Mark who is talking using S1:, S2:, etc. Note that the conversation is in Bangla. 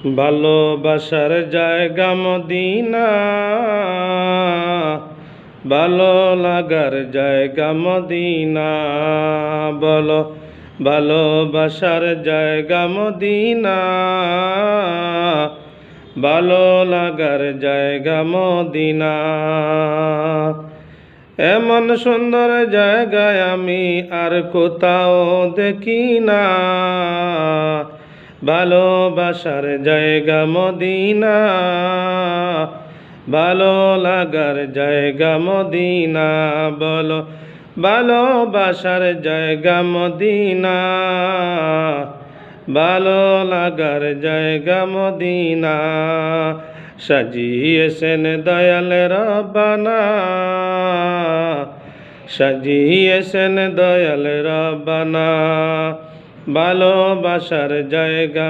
S1: ভালোবাসার জায়গা মদিনা, ভালো লাগার জায়গা মদিনা। বলো ভালোবাসার জায়গা মদিনা, ভালো লাগার জায়গা মদিনা। এমন সুন্দর জায়গায় আমি আর কোথাও দেখি না। ভালোবাসার জায়গা মদিনা, ভালো লাগার জায়গা মদিনা। বলো ভালোবাসার জায়গা মদিনা, ভালো লাগার জায়গা মদিনা। সাজিয়েছেন দয়াল রব্বানা, সাজিয়েছেন দয়াল রব্বানা, ভালোবাসার জায়গা